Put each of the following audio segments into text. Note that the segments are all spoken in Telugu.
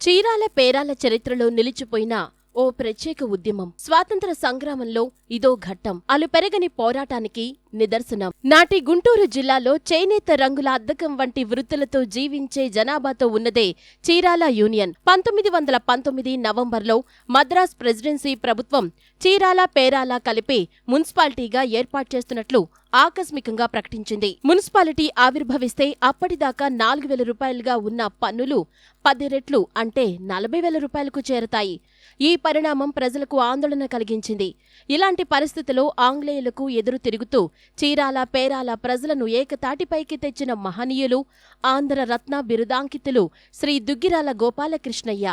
చీరాల పేరాల చరిత్రలో నిలిచిపోయిన ఓ ప్రత్యేక ఉద్యమం. స్వాతంత్ర సంగ్రామంలో ఇదో ఘట్టం. అలుపెరగని పోరాటానికి నిదర్శనం. నాటి గుంటూరు జిల్లాలో చేనేత రంగుల అద్దకం వంటి వృత్తులతో జీవించే జనాభాతో ఉన్నదే చీరాల యూనియన్. 1919 నవంబర్లో మద్రాస్ ప్రెసిడెన్సీ ప్రభుత్వం చీరాల పేరాల కలిపి మున్సిపాలిటీగా ఏర్పాటు చేస్తున్నట్లు ఆకస్మికంగా ప్రకటించింది. మున్సిపాలిటీ ఆవిర్భవిస్తే అప్పటిదాకా 4,000 రూపాయలుగా ఉన్న పన్నులు 10 రెట్లు అంటే 40,000 రూపాయలకు చేరతాయి. ఈ పరిణామం ప్రజలకు ఆందోళన కలిగించింది. ఇలాంటి పరిస్థితిలో ఆంగ్లేయులకు ఎదురు తిరుగుతూ చీరాల పేరాల ప్రజలను ఏకతాటిపైకి తెచ్చిన మహనీయులు ఆంధ్ర రత్న బిరుదాంకితులు శ్రీ దుగ్గిరాల గోపాలకృష్ణయ్య.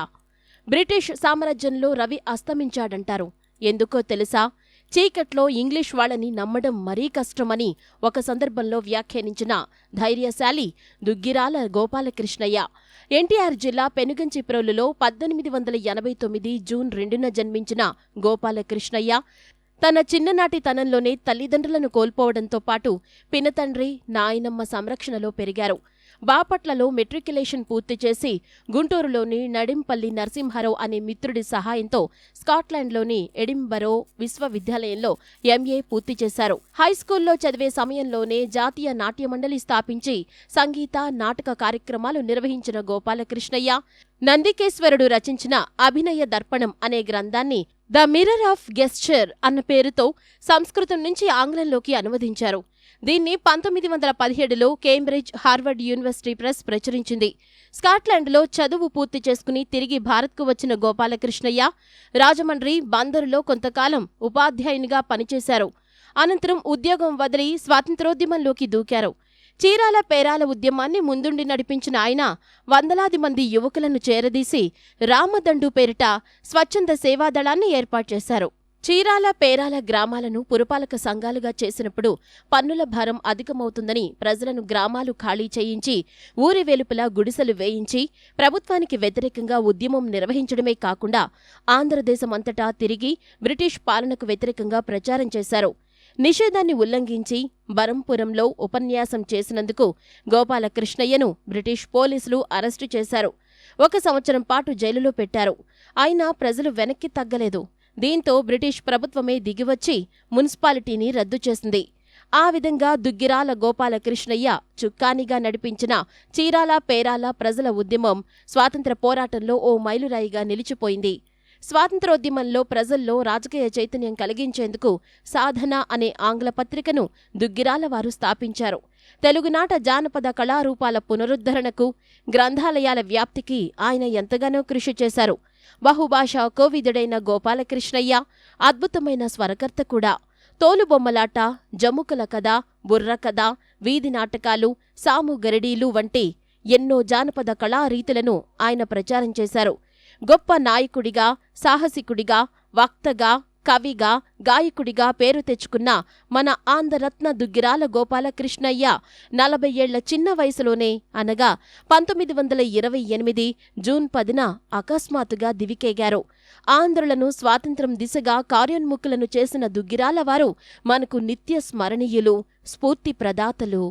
బ్రిటిష్ సామ్రాజ్యంలో రవి అస్తమించాడంటారు. ఎందుకో తెలుసా? చీకట్లో ఇంగ్లీష్ వాళ్ళని నమ్మడం మరీ కష్టమని ఒక సందర్భంలో వ్యాఖ్యానించిన ధైర్యశాలి దుగ్గిరాల గోపాలకృష్ణయ్య. ఎన్టీఆర్ జిల్లా పెనుగంచిప్రోలులో 1889 జూన్ 2న జన్మించిన గోపాలకృష్ణయ్య తన చిన్ననాటి తనంలోనే తల్లిదండ్రులను కోల్పోవడంతో పాటు పినతండ్రి, నాయనమ్మ సంరక్షణలో పెరిగారు. బాపట్లలో మెట్రిక్యులేషన్ పూర్తి చేసి గుంటూరులోని నడింపల్లి నరసింహారావు అనే మిత్రుడి సహాయంతో స్కాట్లాండ్లోని ఎడింబరో విశ్వవిద్యాలయంలో ఎంఏ పూర్తి చేశారు. హైస్కూల్లో చదివే సమయంలోనే జాతీయ నాట్యమండలి స్థాపించి సంగీత, నాటక కార్యక్రమాలు నిర్వహించిన గోపాలకృష్ణయ్య నందికేశ్వరుడు రచించిన అభినయ దర్పణం అనే గ్రంథాన్ని ద మిర్రర్ ఆఫ్ గెస్చర్ అన్న పేరుతో సంస్కృతం నుంచి ఆంగ్లంలోకి అనువదించారు. దీన్ని 1917లో కేంబ్రిడ్జ్, హార్వర్డ్ యూనివర్సిటీ ప్రెస్ ప్రచురించింది. స్కాట్లాండ్లో చదువు పూర్తి చేసుకుని తిరిగి భారత్కు వచ్చిన గోపాలకృష్ణయ్య రాజమండ్రి, బందరులో కొంతకాలం ఉపాధ్యాయునిగా పనిచేశారు. అనంతరం ఉద్యోగం వదిలి స్వాతంత్రోద్యమంలోకి దూకారు. చీరాల పేరాల ఉద్యమాన్ని ముందుండి నడిపించిన ఆయన వందలాది మంది యువకులను చేరదీసి రామదండు పేరిట స్వచ్ఛంద సేవాదళాన్ని ఏర్పాటు చేశారు. చీరాల పేరాల గ్రామాలను పురపాలక సంఘాలుగా చేసినప్పుడు పన్నుల భారం అధికమవుతుందని ప్రజలను గ్రామాలు ఖాళీ చేయించి ఊరి వెలుపల గుడిసెలు వేయించి ప్రభుత్వానికి వ్యతిరేకంగా ఉద్యమం నిర్వహించడమే కాకుండా ఆంధ్రదేశమంతటా తిరిగి బ్రిటిష్ పాలనకు వ్యతిరేకంగా ప్రచారం చేశారు. నిషేధాన్ని ఉల్లంఘించి బరంపురంలో ఉపన్యాసం చేసినందుకు గోపాలకృష్ణయ్యను బ్రిటిష్ పోలీసులు అరెస్టు చేశారు. 1 సంవత్సరం పాటు జైలులో పెట్టారు. అయినా ప్రజలు వెనక్కి తగ్గలేదు. దీంతో బ్రిటిష్ ప్రభుత్వమే దిగివచ్చి మున్సిపాలిటీని రద్దు చేసింది. ఆ విధంగా దుగ్గిరాల గోపాలకృష్ణయ్య చుక్కానిగా నడిపించిన చీరాల పేరాల ప్రజల ఉద్యమం స్వాతంత్ర పోరాటంలో ఓ మైలురాయిగా నిలిచిపోయింది. స్వాతంత్రోద్యమంలో ప్రజల్లో రాజకీయ చైతన్యం కలిగించేందుకు సాధన అనే ఆంగ్ల పత్రికను దుగ్గిరాల వారు స్థాపించారు. తెలుగునాట జానపద కళారూపాల పునరుద్ధరణకు, గ్రంథాలయాల వ్యాప్తికి ఆయన ఎంతగానో కృషి చేశారు. బహుభాషా కోవిదుడైన గోపాలకృష్ణయ్య అద్భుతమైన స్వరకర్త కూడా. తోలుబొమ్మలాట, జముకుల కథ, బుర్ర కథ, వీధి నాటకాలు, సాము గరడీలు వంటి ఎన్నో జానపద కళారీతులను ఆయన ప్రచారం చేశారు. గొప్ప నాయకుడిగా, సాహసికుడిగా, వక్తగా, కవిగా, గాయకుడిగా పేరు తెచ్చుకున్న మన ఆంధ్రరత్న దుగ్గిరాల గోపాలకృష్ణయ్య 40 ఏళ్ల చిన్న వయసులోనే అనగా 1928 జూన్ 10న అకస్మాత్తుగా దివికేగారు. ఆంధ్రులను స్వాతంత్ర్యం దిశగా కార్యోన్ముఖులను చేసిన దుగ్గిరాల వారు మనకు నిత్య స్మరణీయులు, స్ఫూర్తి ప్రదాతలు.